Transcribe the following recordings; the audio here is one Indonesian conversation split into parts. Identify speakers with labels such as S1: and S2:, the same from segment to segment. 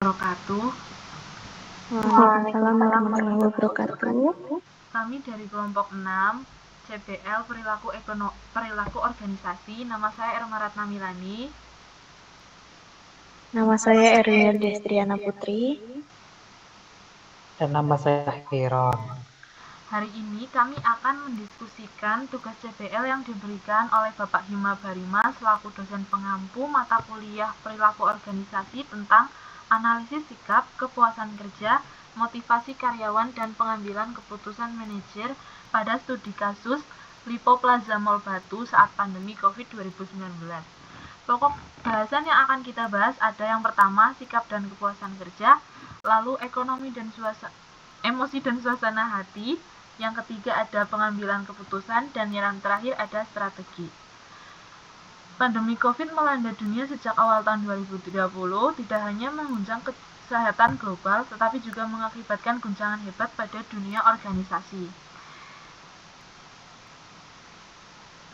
S1: wabarakatuh.
S2: Waalaikumsalam warahmatullahi wabarakatuh.
S1: Kami dari kelompok 6 CBL Perilaku Organisasi. Nama saya Erma Ratna Milani.
S2: Nama saya Erwin Destriana Putri.
S3: Dan nama saya Hiron.
S1: Hari ini kami akan mendiskusikan tugas CBL yang diberikan oleh Bapak Hima Barima selaku dosen pengampu mata kuliah Perilaku Organisasi tentang analisis sikap, kepuasan kerja, motivasi karyawan, dan pengambilan keputusan manajer pada studi kasus Lipo Plaza Mall Batu saat pandemi COVID-19. Pokok bahasan yang akan kita bahas ada yang pertama, sikap dan kepuasan kerja, lalu emosi dan suasana hati, yang ketiga ada pengambilan keputusan, dan yang terakhir ada strategi. Pandemi COVID melanda dunia sejak awal tahun 2030, tidak hanya mengguncang kesehatan global, tetapi juga mengakibatkan guncangan hebat pada dunia organisasi.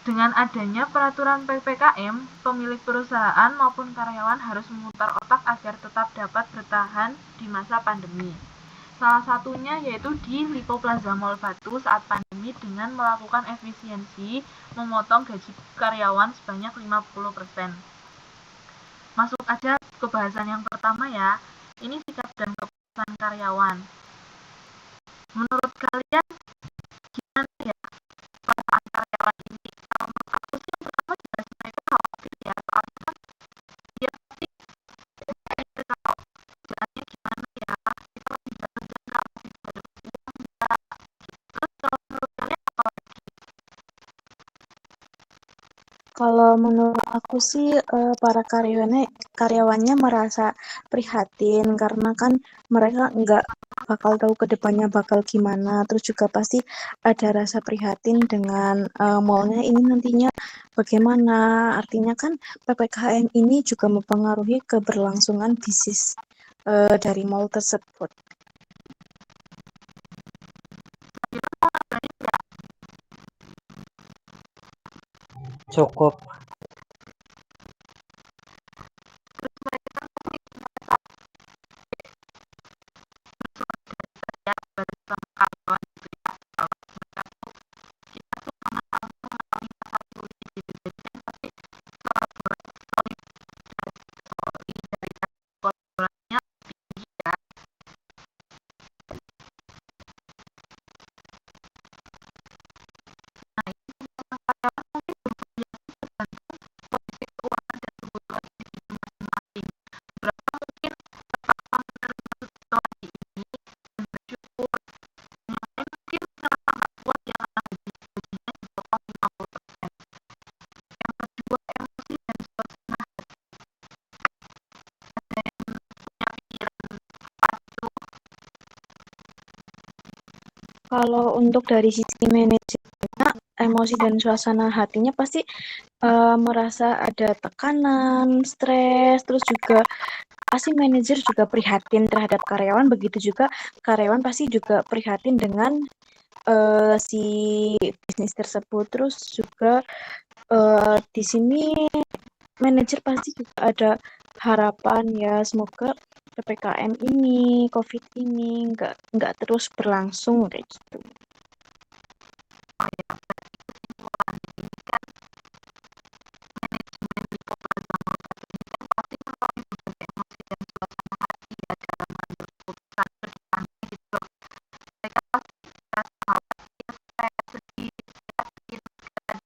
S1: Dengan adanya peraturan PPKM, pemilik perusahaan maupun karyawan harus memutar otak agar tetap dapat bertahan di masa pandemi. Salah satunya yaitu di Lipo Plaza Mall Batu saat pandemi dengan melakukan efisiensi memotong gaji karyawan sebanyak 50%. Masuk aja ke bahasan yang pertama ya. Ini sikap dan kepuasan karyawan. Menurut kalian gimana ya perasaan karyawan ini? Kalau menurut aku sih yang pertama jelas mereka khawatir ya, soalnya kan dia pasti kalau jalannya gimana ya, kita bisa terjangkau, masih baru uang enggak. Terus kalau menurut kalian apa lagi?
S2: Kalau menurut aku sih para karyawannya merasa prihatin karena kan mereka nggak bakal tahu ke depannya bakal gimana. Terus juga pasti ada rasa prihatin dengan mallnya ini nantinya bagaimana. Artinya kan PPKM ini juga mempengaruhi keberlangsungan bisnis dari mall tersebut.
S3: Cukup.
S1: Terus mereka kan pasti merasa ya bersama karyawan gitu ya, kalau mereka tuh kita tuh sama-sama mengalami masa sulit gitu, jadi kan pasti solidaritas kolaborasinya tinggi ya. Nah ini tentang karyawan mungkin bervariasi tergantung kondisi keuangan dan kebutuhan individu masing-masing. Beberapa mungkin terpaksa menerima situasi ini dan bersyukur, yang lain mungkin merasa nggak kuat ya karena gajinya dipotong 50%. Yang kedua, emosi dan suasana hati. Ada yang punya pikiran apa itu?
S2: Kalau untuk dari sisi manajemennya, emosi dan suasana hatinya pasti merasa ada tekanan, stres, terus juga pasti manajer juga prihatin terhadap karyawan, begitu juga karyawan pasti juga prihatin dengan si bisnis tersebut. Terus juga di sini manajer pasti juga ada harapan ya semoga PPKM ini, COVID ini nggak terus berlangsung kayak gitu.
S1: Oh ya, berarti kesimpulannya ini kan manajemen di Plaza Mall Batu ini kan pasti melalui berbagai emosi dan suasana hati ya dalam mengambil keputusan ke depannya gitu loh. Mereka pasti merasa khawatir, stres, sedih, prihatin, dan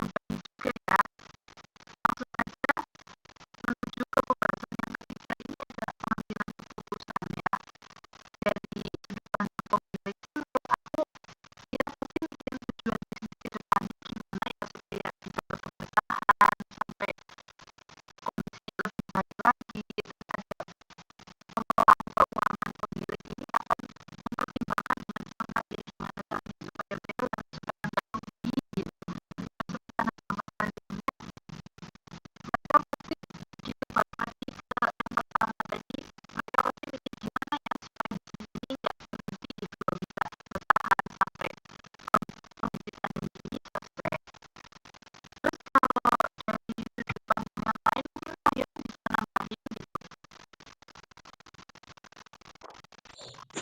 S1: membani juga ya. Langsung aja menuju ke pembahasan yang ketiga, ini ada pengambilan keputusan ya. Dari sudut pandang pemilik sih menurut aku dia pasti mikirin tujuan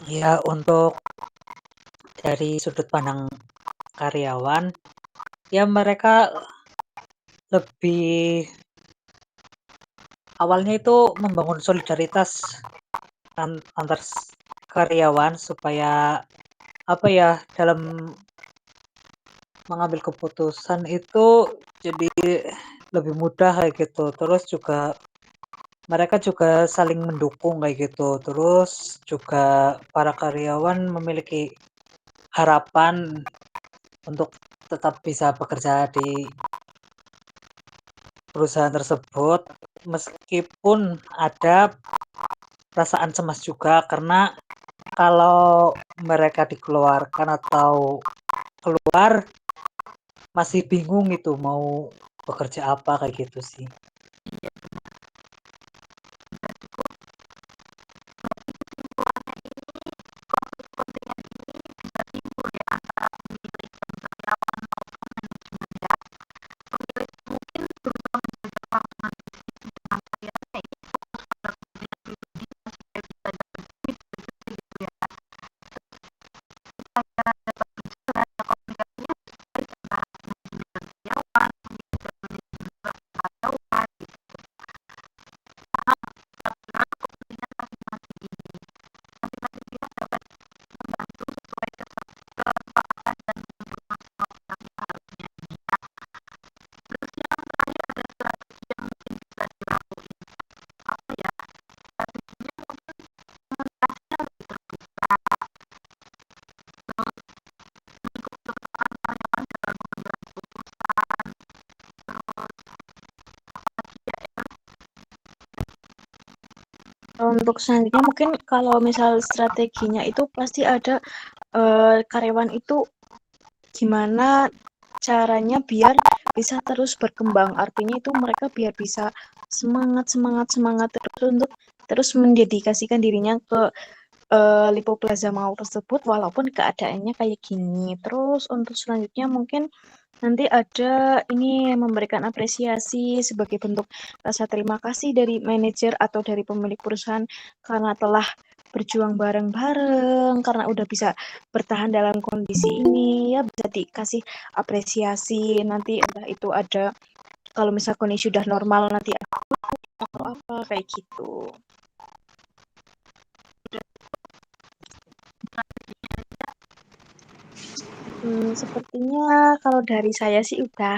S3: Ya, untuk dari sudut pandang karyawan, ya mereka lebih awalnya itu membangun solidaritas antar karyawan supaya apa ya dalam mengambil keputusan itu jadi lebih mudah kayak gitu. Terus juga mereka juga saling mendukung kayak gitu. Terus juga para karyawan memiliki harapan untuk tetap bisa bekerja di perusahaan tersebut meskipun ada perasaan cemas juga karena kalau mereka dikeluarkan atau keluar masih bingung itu mau bekerja apa kayak gitu sih.
S2: Untuk selanjutnya mungkin kalau misal strateginya itu pasti ada karyawan itu gimana caranya biar bisa terus berkembang. Artinya itu mereka biar bisa semangat terus untuk terus mendedikasikan dirinya ke Lipo Plaza Mall tersebut walaupun keadaannya kayak gini. Terus untuk selanjutnya mungkin nanti ada ini memberikan apresiasi sebagai bentuk rasa terima kasih dari manajer atau dari pemilik perusahaan karena telah berjuang bareng-bareng, karena udah bisa bertahan dalam kondisi ini, ya bisa dikasih apresiasi. Nanti entah itu ada kalau misal kondisi sudah normal nanti atau apa kayak gitu. Sepertinya kalau dari saya sih udah.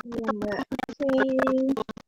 S2: Iya, Mbak. Oke.